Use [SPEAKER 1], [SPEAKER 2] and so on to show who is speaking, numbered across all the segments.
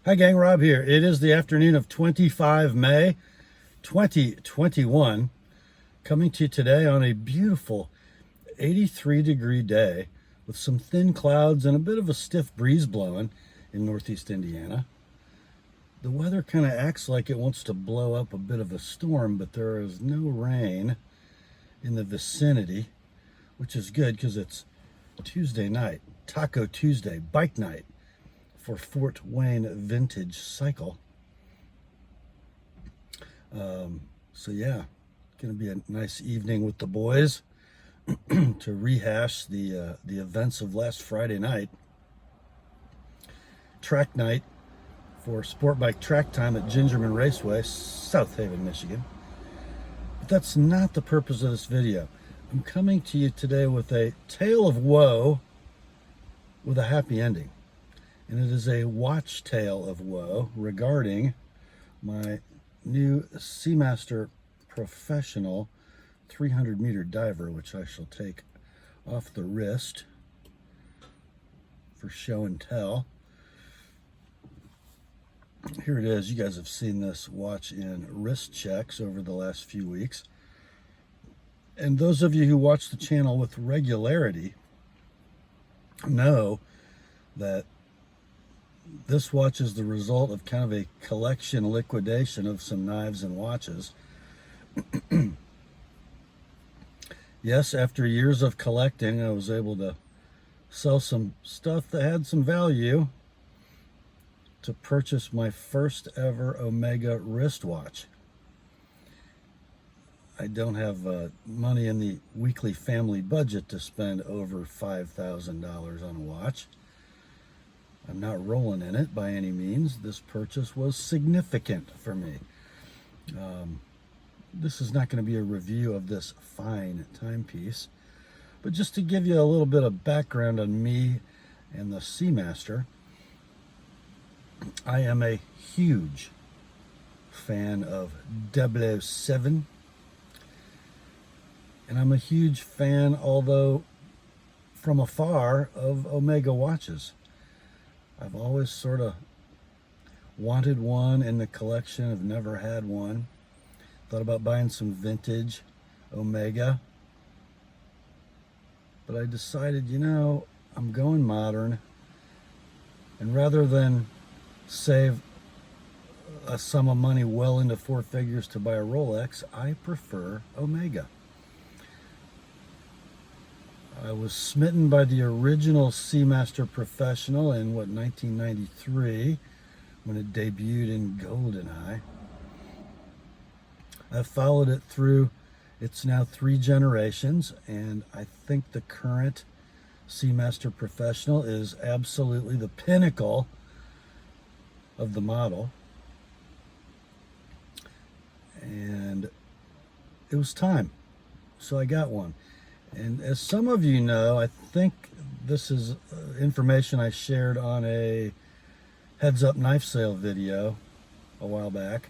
[SPEAKER 1] Hi gang, Rob here. It is the afternoon of 25 May 2021, coming to you today on a beautiful 83-degree day with some thin clouds and a bit of a stiff breeze blowing in northeast Indiana. The weather kind of acts like it wants to blow up a bit of a storm, but there is no rain in the vicinity, which is good because it's Tuesday night, Taco Tuesday, bike night for Fort Wayne Vintage Cycle. So yeah, gonna be a nice evening with the boys to rehash the events of last Friday night. Track night for sport bike track time at Gingerman Raceway, South Haven, Michigan. But that's not the purpose of this video. I'm coming to you today with a tale of woe with a happy ending. And it is a watch tale of woe regarding my new Seamaster Professional 300-meter diver, which I shall take off the wrist for show and tell. Here it is. You guys have seen this watch in wrist checks over the last few weeks. And those of you who watch the channel with regularity know that this watch is the result of kind of a collection liquidation of some knives and watches. Yes, after years of collecting, I was able to sell some stuff that had some value to purchase my first ever Omega wristwatch. I don't have money in the weekly family budget to spend over $5,000 on a watch. I'm not rolling in it by any means. This purchase was significant for me. This is not going to be a review of this fine timepiece, but just to give you a little bit of background on me and the Seamaster. I am a huge fan of 007, and I'm a huge fan, although from afar, of Omega watches. I've always sort of wanted one in the collection. I've never had one. Thought about buying some vintage Omega. But I decided, I'm going modern. And rather than save a sum of money well into four figures to buy a Rolex, I prefer Omega. I was smitten by the original Seamaster Professional in, 1993, when it debuted in GoldenEye. I've followed it through its now 3 generations, and I think the current Seamaster Professional is absolutely the pinnacle of the model. And it was time, so I got one. And as some of you know, I think this is information I shared on a heads up knife sale video a while back,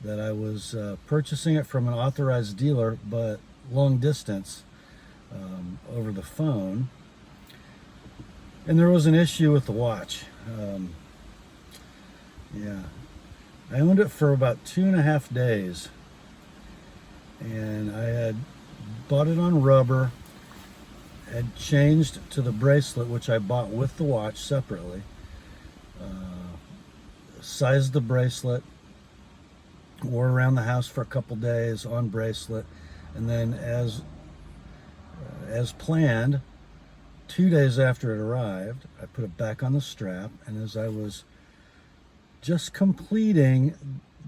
[SPEAKER 1] that I was purchasing it from an authorized dealer, but long distance, over the phone. And there was an issue with the watch. I owned it for about 2.5 days, and I had bought it on rubber, had changed to the bracelet, which I bought with the watch separately, sized the bracelet, wore around the house for a couple days on bracelet, and then as planned, 2 days after it arrived, I put it back on the strap, and as I was just completing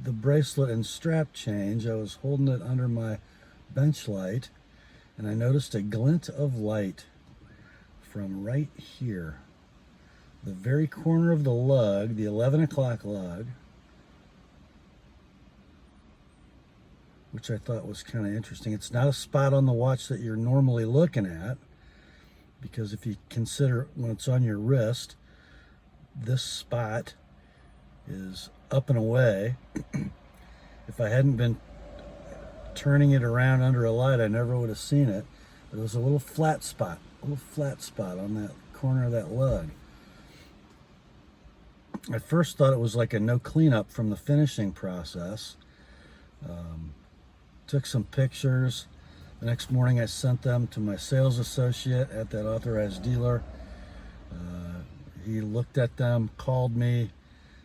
[SPEAKER 1] the bracelet and strap change, I was holding it under my bench light, and I noticed a glint of light from right here, the very corner of the lug, the 11 o'clock lug, which I thought was kind of interesting. It's not a spot on the watch that you're normally looking at, because if you consider when it's on your wrist, this spot is up and away. If I hadn't been turning it around under a light, I never would have seen it. But it was a little flat spot on that corner of that lug. I first thought it was like a no cleanup from the finishing process. Took some pictures. The next morning I sent them to my sales associate at that authorized dealer. He looked at them, called me,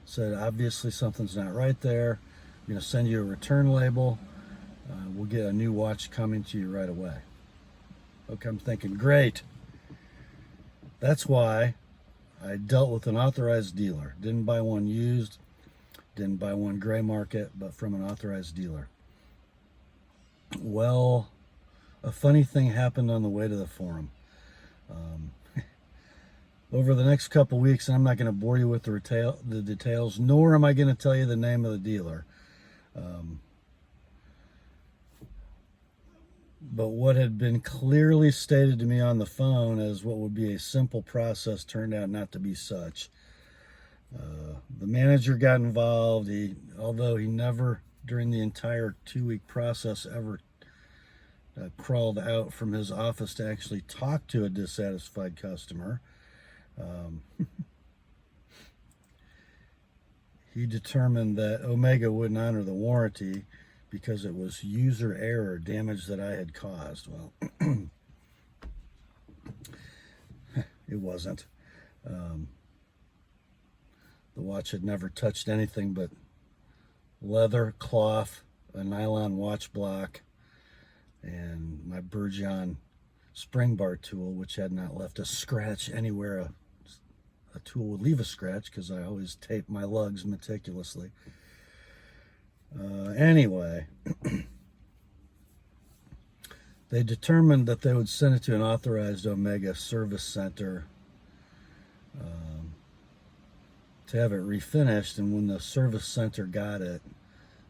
[SPEAKER 1] said obviously something's not right there. I'm going to send you a return label. We'll get a new watch coming to you right away. Okay, I'm thinking, great. That's why I dealt with an authorized dealer. Didn't buy one used, didn't buy one gray market, but from an authorized dealer. Well, a funny thing happened on the way to the forum. Over the next couple weeks, and I'm not going to bore you with the details, nor am I going to tell you the name of the dealer. But what had been clearly stated to me on the phone as what would be a simple process turned out not to be such. The manager got involved. Although he never, during the entire 2-week process, ever crawled out from his office to actually talk to a dissatisfied customer. He determined that Omega wouldn't honor the warranty because it was user error, damage that I had caused. Well, it wasn't. The watch had never touched anything but leather, cloth, a nylon watch block, and my Burgeon spring bar tool, which had not left a scratch anywhere a tool would leave a scratch, because I always tape my lugs meticulously. Anyway, they determined that they would send it to an authorized Omega service center to have it refinished, and when the service center got it,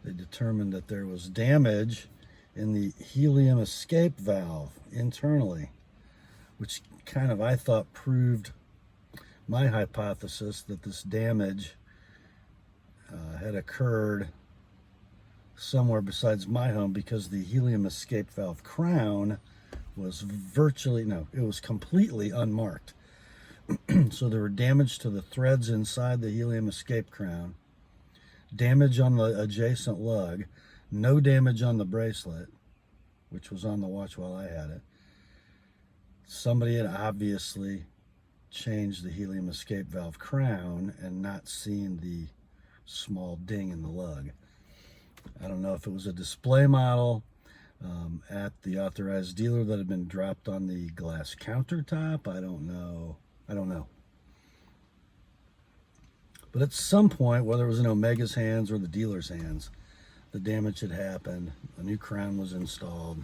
[SPEAKER 1] they determined that there was damage in the helium escape valve internally, which kind of, I thought, proved my hypothesis that this damage had occurred somewhere besides my home, because the helium escape valve crown was it was completely unmarked. So there were damage to the threads inside the helium escape crown, damage on the adjacent lug, no damage on the bracelet, which was on the watch while I had it. Somebody had obviously changed the helium escape valve crown and not seen the small ding in the lug. I don't know if it was a display model at the authorized dealer that had been dropped on the glass countertop. I don't know. But at some point, whether it was in Omega's hands or the dealer's hands, the damage had happened. A new crown was installed.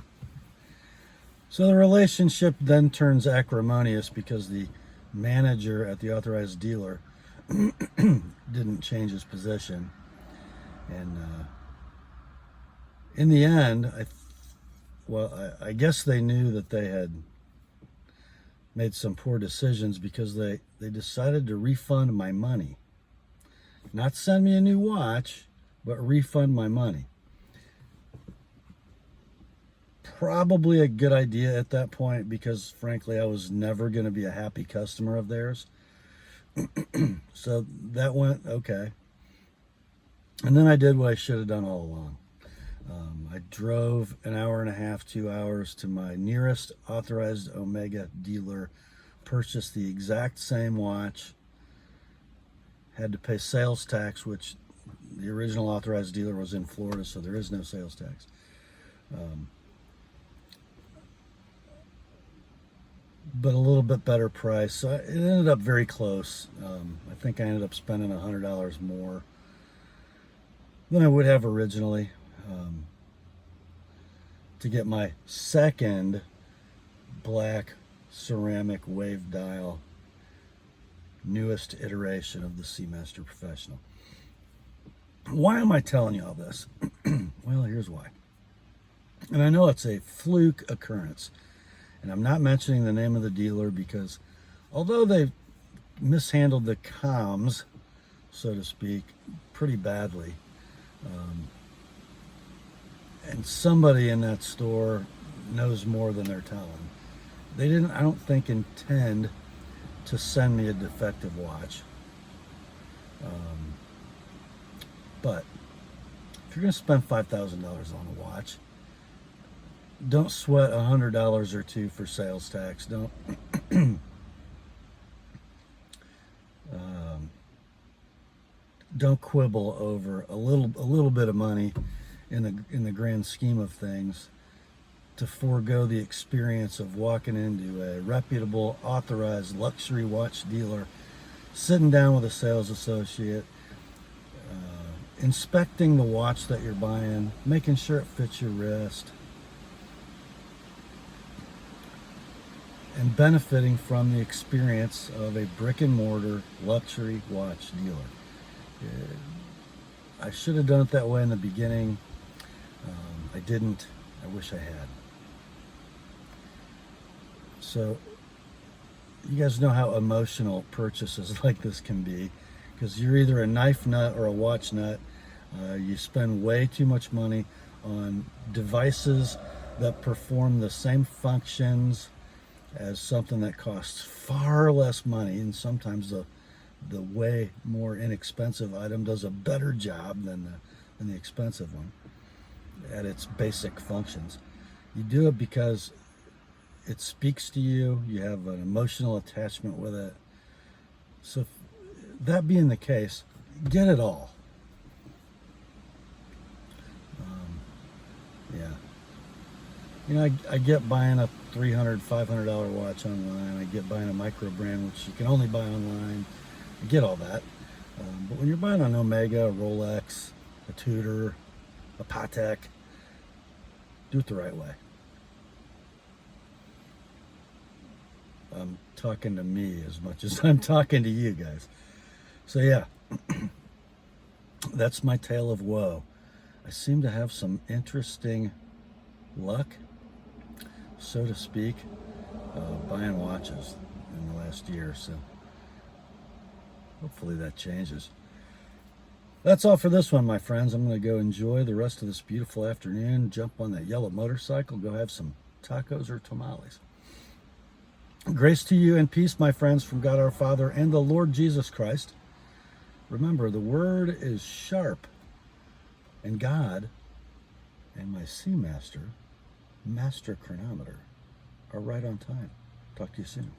[SPEAKER 1] So the relationship then turns acrimonious because the manager at the authorized dealer didn't change his position. And in the end, I guess they knew that they had made some poor decisions, because they decided to refund my money. Not send me a new watch, but refund my money. Probably a good idea at that point, because frankly I was never going to be a happy customer of theirs. So that went okay. And then I did what I should have done all along. I drove an hour and a half, 2 hours to my nearest authorized Omega dealer, purchased the exact same watch, had to pay sales tax, which the original authorized dealer was in Florida, so there is no sales tax. But a little bit better price. So it ended up very close. I think I ended up spending $100 more than I would have originally to get my second black ceramic wave dial, newest iteration of the Seamaster Professional. Why am I telling you all this? Well, here's why. And I know it's a fluke occurrence. And I'm not mentioning the name of the dealer, because although they mishandled the comms, so to speak, pretty badly, and somebody in that store knows more than they're telling, they didn't, I don't think, intend to send me a defective watch. But if you're going to spend $5,000 on a watch, don't sweat $100 or two for sales tax. Don't quibble over a little bit of money in the grand scheme of things to forego the experience of walking into a reputable, authorized luxury watch dealer, sitting down with a sales associate, inspecting the watch that you're buying, making sure it fits your wrist, and benefiting from the experience of a brick and mortar luxury watch dealer. I should have done it that way in the beginning. I didn't. I wish I had. So you guys know how emotional purchases like this can be, because you're either a knife nut or a watch nut. You spend way too much money on devices that perform the same functions as something that costs far less money, and sometimes the way more inexpensive item does a better job than the expensive one at its basic functions. You do it because it speaks to you. You have an emotional attachment with it. So that being the case, get it all. Yeah. You know, I get buying a $300, $500 watch online. I get buying a micro brand, which you can only buy online. I get all that. But when you're buying an Omega, a Rolex, a Tudor, a Patek, do it the right way. I'm talking to me as much as I'm talking to you guys. So yeah, that's my tale of woe. I seem to have some interesting luck, so to speak, buying watches in the last year or so. Hopefully that changes. That's all for this one, my friends. I'm going to go enjoy the rest of this beautiful afternoon, jump on that yellow motorcycle, go have some tacos or tamales. Grace to you and peace, my friends, from God our Father and the Lord Jesus Christ. Remember, the word is sharp, and God and my Seamaster, master chronometer, are right on time. Talk to you soon.